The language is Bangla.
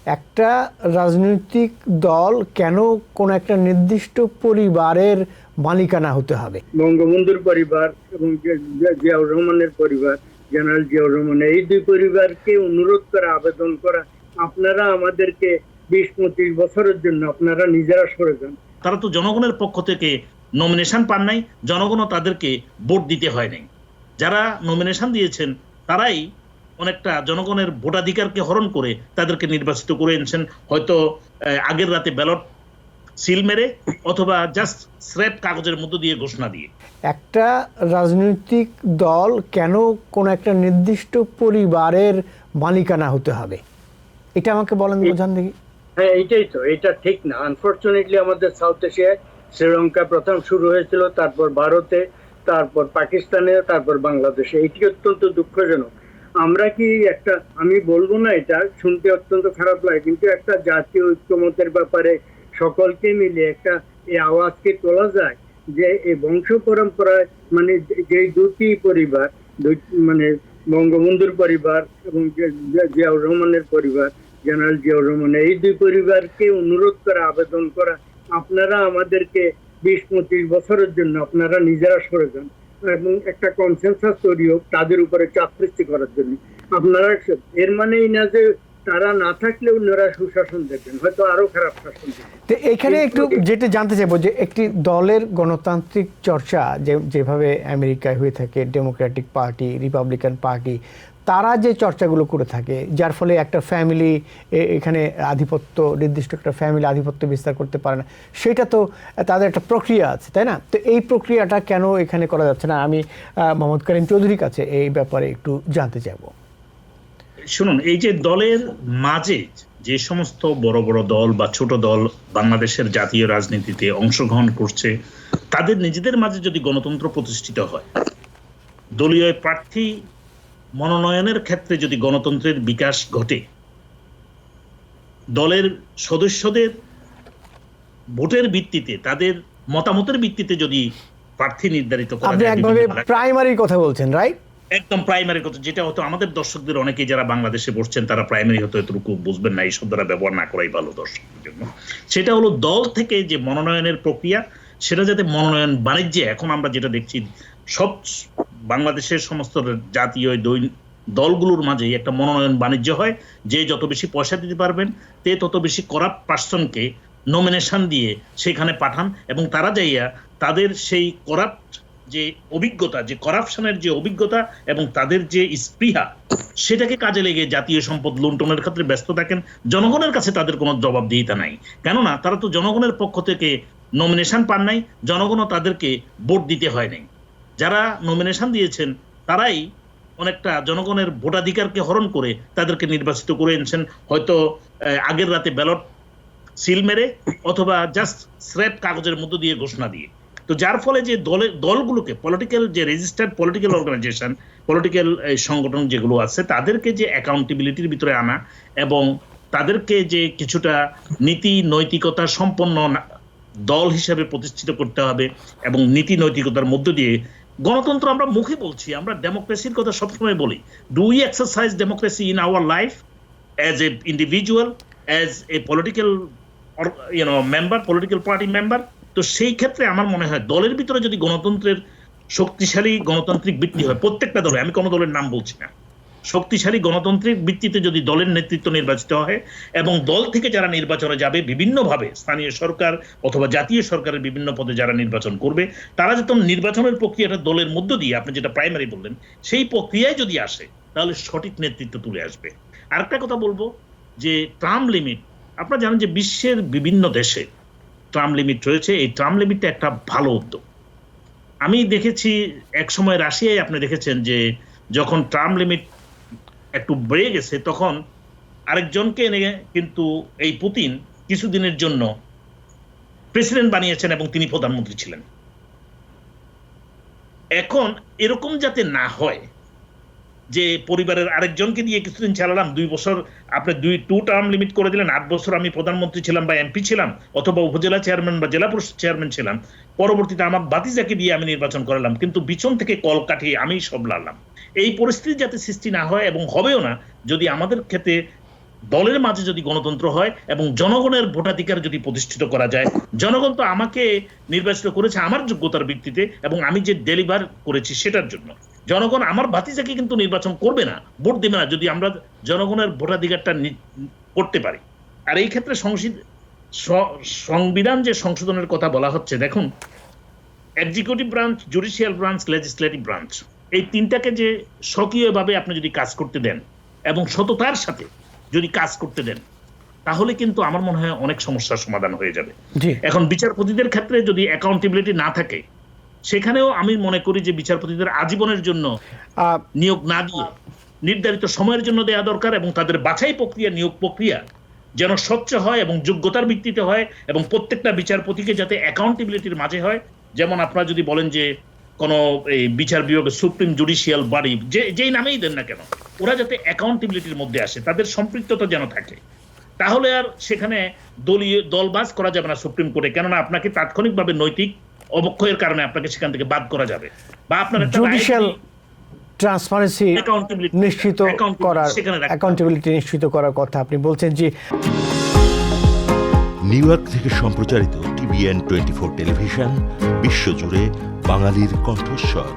একটা রাজনৈতিক দল কেন কোন একটা নির্দিষ্ট পরিবারের মালিকানা হতে হবে? বঙ্গবন্ধুর পরিবার এবং জিয়াউর রহমানের পরিবার, জেনারেল জিয়াউর রহমান, এই দুই পরিবারকে অনুরোধ করা, আবেদন করা, আপনারা আমাদেরকে 20-25 বছরের জন্য আপনারা নিজেরা সরে যান। তারা তো জনগণের পক্ষ থেকে নমিনেশন পান নাই, জনগণও তাদেরকে ভোট দিতে হয় নাই। যারা নমিনেশন দিয়েছেন তারাই অনেকটা জনগণের ভোটাধিকারকে হরণ করে তাদেরকে নির্বাচিত করে এনেছেন, হয়তো আগের রাতে ব্যালট সিল মেরে অথবা জাস্ট স্রেপ কাগজের মধ্য দিয়ে ঘোষণা দিয়ে। একটা রাজনৈতিক দল কেন কোন একটা নির্দিষ্ট পরিবারের মালিকানা হতে হবে, এটা আমাকে বলেন, বোঝান দেখি। হ্যাঁ, এইটাই তো, এটা ঠিক না। আনফরচুনেটলি আমাদের সাউথ এশিয়ায় শ্রীলঙ্কা প্রথম শুরু হয়েছিল, তারপর ভারতে, তারপর পাকিস্তানে, তারপর বাংলাদেশে। এটি অত্যন্ত দুঃখজনক। আমরা কি একটা, আমি বলবো না, এটা শুনতে অত্যন্ত খারাপ লাগে, কিন্তু একটা জাতীয় ঐক্যমতের ব্যাপারে সকলকে মিলে একটা এই আওয়াজকে তোলা যায় যে এই বংশ পরম্পরায় মানে যে দুটি পরিবার, মানে বঙ্গবন্ধুর পরিবার এবং জিয়াউর রহমানের পরিবার, জেনারেল জিয়াউর রহমান, এই দুই পরিবারকে অনুরোধ করা, আবেদন করা, আপনারা আমাদেরকে 20-25 বছরের জন্য আপনারা নিজেরা সরে যান এবং একটা কনসেনসাস তৈরি হোক তাদের উপরে চাপ সৃষ্টি করার জন্য। আপনারা, এর মানেই না যে তারা না থাকলে অন্যরা সুশাসন দেবেন, হয়তো আরো খারাপ শাসন দেবেন। তো এখানে একটু যেটা জানতে চাইবো যে একটি দলের গণতান্ত্রিক চর্চা যেভাবে আমেরিকায় হয়ে থাকে, ডেমোক্রেটিক পার্টি, রিপাবলিকান পার্টি, তারা যে চর্চাগুলো করে থাকে, যার ফলে একটা ফ্যামিলি এখানে আধিপত্য, নির্দিষ্ট একটা ফ্যামিলি আধিপত্য বিস্তার করতে পারে না, সেটা তো তাদের একটা প্রক্রিয়া আছে, তাই না? তো এই প্রক্রিয়াটা কেন এখানে করা যাচ্ছে না? আমি মোহাম্মদ করিম চৌধুরীর কাছে এই ব্যাপারে একটু জানতে চাইবো। শুনুন, এই যে দলের মাঝে যে সমস্ত বড় বড় দল বা ছোট দল বাংলাদেশের জাতীয় রাজনীতিতে অংশগ্রহণ করছে, তাদের নিজেদের মাঝে যদি গণতন্ত্র প্রতিষ্ঠিত হয়, দলীয় প্রার্থী মনোনয়নের ক্ষেত্রে যদি গণতন্ত্রের বিকাশ ঘটে, দলের সদস্যদের ভোটের ভিত্তিতে, তাদের মতামতের ভিত্তিতে যদি প্রার্থী নির্ধারিত করা আপনি যায়, একভাবে প্রাইমারির কথা বলছেন, রাইট? একদম প্রাইমারি কথা, যেটা হতো আমাদের দর্শকদের অনেকেই যারা বাংলাদেশে বসছেন তারা প্রাইমারি হয়তো এতটুকু বুঝবেন না, এই শব্দটা ব্যবহার না করাই ভালো দর্শকদের জন্য। সেটা হলো দল থেকে যে মনোনয়নের প্রক্রিয়া, সেটা যাতে মনোনয়ন বাণিজ্যে, এখন আমরা যেটা দেখছি সব বাংলাদেশের সমস্ত জাতীয় দলগুলোর মাঝে একটা মনোনয়ন বাণিজ্য হয়, যে যত বেশি পয়সা দিতে পারবেন তে তত বেশি করাপ্ট পার্সনকে নমিনেশন দিয়ে সেখানে পাঠান, এবং তারা যাইয়া তাদের সেই করাপ্ট যে অভিজ্ঞতা, যে করাপশনের যে অভিজ্ঞতা এবং তাদের যে স্পৃহা, সেটাকে কাজে লেগে জাতীয় সম্পদ লুণ্ঠনের ক্ষেত্রে ব্যস্ত থাকেন। জনগণের কাছে তাদের কোনো জবাবদিহিতা নাই, কেননা তারা তো জনগণের পক্ষ থেকে নমিনেশন পান নাই, জনগণও তাদেরকে ভোট দিতে হয় নাই। যারা নমিনেশন দিয়েছেন তারাই অনেকটা জনগণের ভোটাধিকারকে হরণ করে তাদেরকে নির্বাচিত করে এনেছেন, হয়তো আগের রাতে ব্যালট সিল মেরে অথবা জাস্ট স্রেপ কাগজের মধ্য দিয়ে ঘোষণা দিয়ে। তো যার ফলে যে দলগুলোকে, পলিটিক্যাল যে রেজিস্টার্ড পলিটিক্যাল অর্গানাইজেশন, পলিটিক্যাল সংগঠন যেগুলো আছে, তাদেরকে যে অ্যাকাউন্টেবিলিটির ভিতরে আনা এবং তাদেরকে যে কিছুটা নীতি নৈতিকতা সম্পন্ন দল হিসেবে প্রতিষ্ঠিত করতে হবে, এবং নীতি নৈতিকতার মধ্য দিয়ে গণতন্ত্র, আমরা মুখে বলছি, আমরা ডেমোক্রেসির কথা সবসময় বলি, do we exercise democracy in our life as a individual, as a political member, political party member? তো সেই ক্ষেত্রে আমার মনে হয় দলের ভিতরে যদি গণতন্ত্রের শক্তিশালী গণতান্ত্রিক ভিত্তি হয়, প্রত্যেকটা দলে, আমি কোনো দলের নাম বলছি না, শক্তিশালী গণতান্ত্রিক ভিত্তিতে যদি দলের নেতৃত্ব নির্বাচিত হয় এবং দল থেকে যারা নির্বাচনে যাবে, বিভিন্নভাবে স্থানীয় সরকার অথবা জাতীয় সরকারের বিভিন্ন পদে যারা নির্বাচন করবে, তারা যখন নির্বাচনের প্রক্রিয়াটা দলের মধ্য দিয়ে, আপনি যেটা প্রাইমারি বললেন, সেই প্রক্রিয়ায় যদি আসে, তাহলে সঠিক নেতৃত্ব তুলে আসবে। আরেকটা কথা বলবো যে টার্ম লিমিট, আপনারা জানেন যে বিশ্বের বিভিন্ন দেশে টার্ম লিমিট রয়েছে। এই টার্ম লিমিটটা একটা ভালো উদ্যোগ। আমি দেখেছি এক সময় রাশিয়ায়, আপনি দেখেছেন যে যখন টার্ম লিমিট একটু বেড়ে গেছে, তখন আরেকজনকে এনে কিন্তু এই পুতিন কিছুদিনের জন্য প্রেসিডেন্ট বানিয়েছেন এবং তিনি প্রধানমন্ত্রী ছিলেন। এখন এরকম যাতে না হয় যে পরিবারের আরেকজনকে দিয়ে কিছুদিন চালালাম, 2 বছর আপনি 2 টার্ম লিমিট করে দিলেন, 8 বছর আমি প্রধানমন্ত্রী ছিলাম বা এমপি ছিলাম অথবা উপজেলা চেয়ারম্যান বা জেলা পরিষদ চেয়ারম্যান ছিলাম, পরবর্তীতে আমার ভাতিজাকে দিয়ে আমি নির্বাচন করালাম, কিন্তু পিছন থেকে কল কাটিয়ে আমি সব লাড়লাম। এই পরিস্থিতি যাতে সৃষ্টি না হয়, এবং হবেও না যদি আমাদের ক্ষেত্রে দলের মাঝে যদি গণতন্ত্র হয় এবং জনগণের ভোটাধিকার যদি প্রতিষ্ঠিত করা যায়, জনগণ তো আমাকে নির্বাচিত করেছে আমার যোগ্যতার ভিত্তিতে এবং আমি যে ডেলিভার করেছি সেটার জন্য। জনগণ আমার ভাতিজাকে কিন্তু নির্বাচন করবে না, ভোট দেবে না যদি আমরা জনগণের ভোটাধিকারটা করতে পারি। আর এই ক্ষেত্রে সংবিধান যে সংশোধনের কথা বলা হচ্ছে, দেখুন executive branch, judicial branch, legislative branch, এই তিনটাকে যে স্বকীয়ভাবে আপনি যদি কাজ করতে দেন এবং সততার সাথে যদি কাজ করতে দেন, তাহলে কিন্তু আমার মনে হয় অনেক সমস্যার সমাধান হয়ে যাবে। এখন বিচারপতিদের ক্ষেত্রে যদি অ্যাকাউন্টেবিলিটি না থাকে, সেখানেও আমি মনে করি যে বিচারপতিদের আজীবনের জন্য নিয়োগ না দিয়ে নির্ধারিত সময়ের জন্য দেওয়া দরকার এবং তাদের বাছাই প্রক্রিয়া, নিয়োগ প্রক্রিয়া যেন স্বচ্ছ হয় এবং যোগ্যতার ভিত্তিতে হয় এবং প্রত্যেকটা বিচারপতিকে যাতে অ্যাকাউন্টেবিলিটির মাঝে হয়। যেমন আপনারা যদি বলেন যে কোনো এই বিচার বিভাগের সুপ্রিম জুডিশিয়াল বডি যেই নামেই দেন না কেন, ওরা যাতে অ্যাকাউন্টেবিলিটির মধ্যে আসে, তাদের সম্পৃক্ততা যেন থাকে, তাহলে আর সেখানে দলবাজ করা যাবে না সুপ্রিম কোর্টে। কেননা আপনাকে তাৎক্ষণিকভাবে নৈতিক অবক্ষয়ের কারণে আপনাকে সেখান থেকে বাদ করা যাবে, বা আপনার জুডিশিয়াল ট্রান্সপারেন্সি নিশ্চিত করার, অ্যাকাউন্টেবিলিটি নিশ্চিত করার কথা আপনি বলছেন। যে নিউ ইয়র্ক থেকে সম্প্রচারিত TVN 24 টেলিভিশন বিশ্বজুড়ে বাঙালির কণ্ঠস্বর।